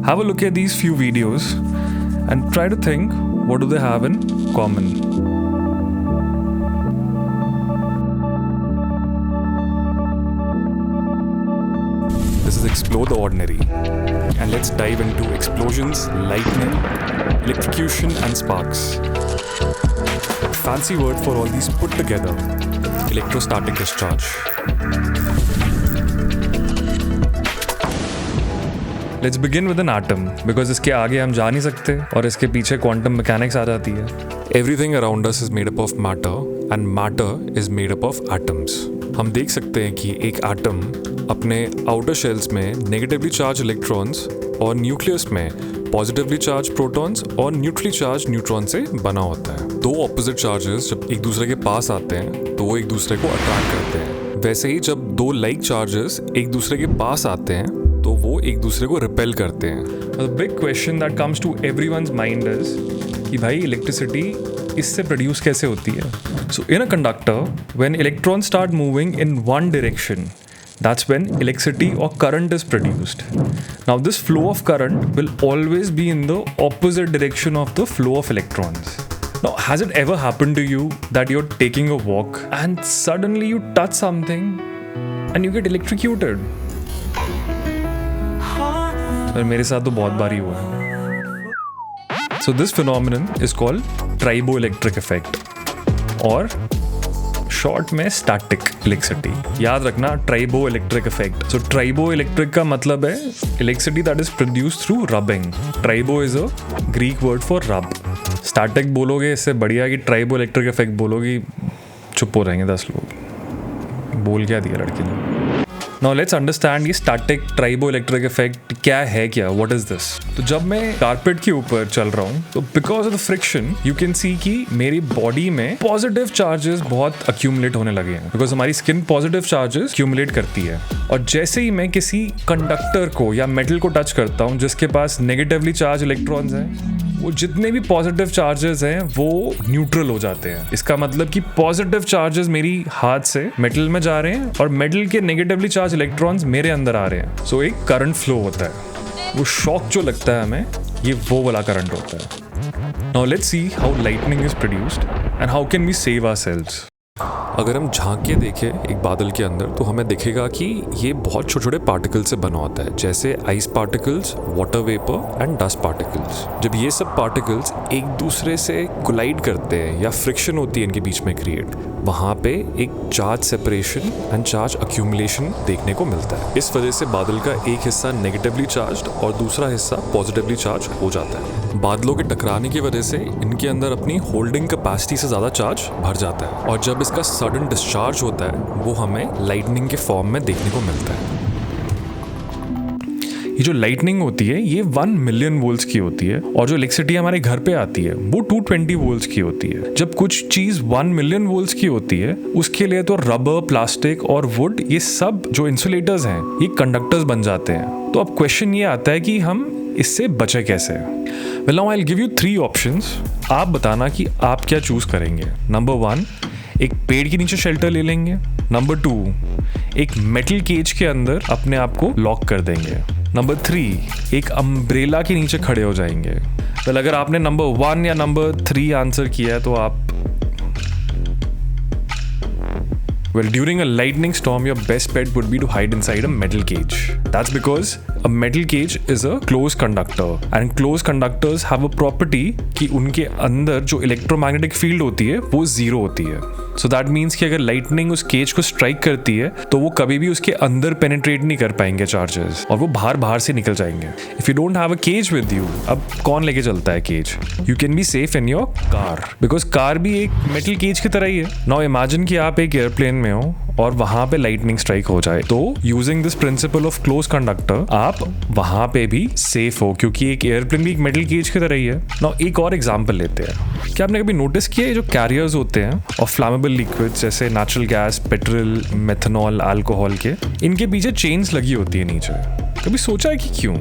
Have a look at these few videos and try to think, what do they have in common? This is Explore the Ordinary, and let's dive into explosions, lightning, electrocution and sparks. A fancy word for all these put together, electrostatic discharge. Let's begin with an atom, because इसके आगे हम जा नहीं सकते और इसके पीछे quantum mechanics आ जाती है. Everything around us is made up of matter and matter is made up of atoms. हम देख सकते हैं कि एक atom अपने outer shells में negatively charged electrons और nucleus में positively charged protons और neutrally charged neutrons से बना होता है. दो opposite charges जब एक दूसरे के पास आते हैं तो वो एक दूसरे को attract करते हैं. वैसे ही जब दो like charges एक दूसरे के पास आते हैं तो वो एक दूसरे को रिपेल करते हैं. The big question that comes to everyone's mind is कि भाई इलेक्ट्रिसिटी इससे प्रोड्यूस कैसे होती है. So in a conductor, when electrons start moving in one direction, that's when electricity or current is produced. Now this flow of current will always be in the opposite direction of the flow of electrons. Now has it ever happened to you that you're taking a walk and suddenly you touch something and you get electrocuted? मेरे साथ तो बहुत बार ही हुआ है. So this phenomenon is called triboelectric effect और short में static electricity. याद रखना triboelectric effect. So triboelectric का मतलब है electricity that is produced through rubbing. Tribo is a Greek word for rub. Static बोलोगे इससे बढ़िया कि triboelectric effect बोलोगे चुप हो रहेंगे 10 लोग. बोल क्या दिया लड़की ने. Now let's understand ये static triboelectric effect क्या है क्या, what is this? तो जब मैं कारपेट के ऊपर चल रहा हूँ तो because of the friction you can see कि मेरी बॉडी में positive charges बहुत accumulate होने लगे हैं, because हमारी स्किन positive charges accumulate करती है. और जैसे ही मैं किसी कंडक्टर को या मेटल को टच करता हूँ जिसके पास negatively charged electrons हैं, वो जितने भी पॉजिटिव चार्जेस हैं वो न्यूट्रल हो जाते हैं. इसका मतलब कि पॉजिटिव चार्जेस मेरी हाथ से मेटल में जा रहे हैं और मेटल के नेगेटिवली चार्ज इलेक्ट्रॉन्स मेरे अंदर आ रहे हैं. सो एक करंट फ्लो होता है. वो शॉक जो लगता है हमें, ये वो वाला करंट होता है. Now let's see how lightning is produced and how can we save ourselves. अगर हम झांक के देखें एक बादल के अंदर तो हमें दिखेगा कि ये बहुत छोटे छोटे पार्टिकल से बना होता है, जैसे ice particles, water vapour and dust particles. जब ये सब पार्टिकल्स एक दूसरे से कोलाइड करते हैं या फ्रिक्शन होती है इनके बीच में क्रिएट, वहाँ पे एक charge separation and charge accumulation देखने को मिलता है. इस वजह से बादल का एक हिस्सा नेगेटिवली चार्ज्ड और दूसरा हिस्सा पॉजिटिवली चार्ज हो जाता है. बादलों के टकराने की वजह से इनके अंदर अपनी होल्डिंग कैपेसिटी से ज़्यादा चार्ज भर जाता है और जब इसका सडन डिस्चार्ज होता है वो हमें लाइटनिंग के फॉर्म में देखने को मिलता है. ये जो लाइटनिंग होती है ये 1 मिलियन वोल्ट्स की होती है और जो इलेक्ट्रिसिटी हमारे घर पे आती है वो 220 वोल्ट्स की होती है. जब कुछ चीज़ 1 मिलियन वोल्ट्स की होती है उसके लिए तो रबर, प्लास्टिक और वुड, ये सब जो इंसुलेटर्स हैं ये कंडक्टर्स बन जाते हैं. तो अब क्वेश्चन ये आता है कि हम इससे बचे कैसे. Well now I will give you 3 options. आप बताना कि आप क्या चूज करेंगे. नंबर 1, एक पेड़ के नीचे शेल्टर ले लेंगे. नंबर 2, एक मेटल केज के अंदर अपने आप को लॉक कर देंगे. नंबर 3, एक अम्ब्रेला के नीचे खड़े हो जाएंगे. वेल अगर आपने नंबर 1 या नंबर 3 आंसर किया है तो आप Well, during a lightning storm, your best bet would be to hide inside a metal cage. That's because a metal cage is a closed conductor, and closed conductors have a property कि उनके अंदर जो electromagnetic field होती है वो zero होती है. So that means कि अगर lightning उस केज को strike करती है तो वो कभी भी उसके अंदर penetrate नहीं कर पाएंगे charges और वो बाहर से निकल जाएंगे. If you don't have a cage with you, अब कौन लेके चलता है cage? You can be safe in your car because car भी एक metal cage की तरह ही है. Now imagine कि आप एक airplane में हो और वहां पे लाइटनिंग स्ट्राइक हो जाए तो using this principle of close conductor आप वहां पे भी सेफ हो क्योंकि एक एयरप्लेन भी एक मेटल केज की तरह ही है. नाउ एक और एग्जांपल लेते हैं. क्या आपने कभी नोटिस किया है जो कैरियर्स होते हैं और फ्लैमेबल लिक्विड्स जैसे natural gas, petrol, methanol, alcohol के, इनके पीछे चेन्स लगी होती है नीचे. कभी सोचा है कि क्यों?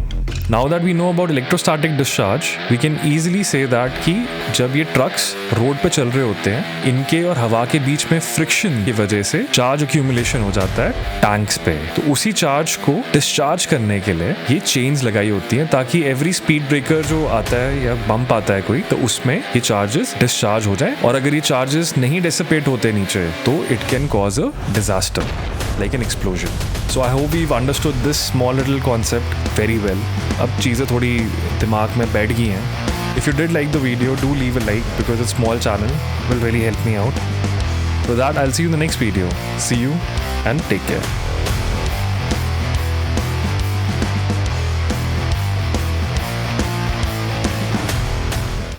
Now that we know about electrostatic discharge, we can easily say that कि जब ये ट्रक्स रोड पे चल रहे होते हैं, इनके और हवा के बीच में फ्रिक्शन की वजह से चार्ज एक्यूमुलेशन हो जाता है टैंक्स पे। तो उसी चार्ज को डिस्चार्ज करने के लिए ये चेन्स लगाई होती हैं, ताकि एवरी स्पीड ब्रेकर जो आता है या बम्प आता है कोई, तो उसमें ये चार्जेस डिस्चार्ज हो जाए। और अगर ये चार्जेस नहीं डिसिपेट होते नीचे, तो it can cause a disaster like an explosion. So I hope we've understood this small little concept very well. अब चीज़ें थोड़ी दिमाग में बैठ गई हैं. If you did like the video, do leave a like because it's a small channel. It will really help me out. So that I'll see you in the next video. See you and take care.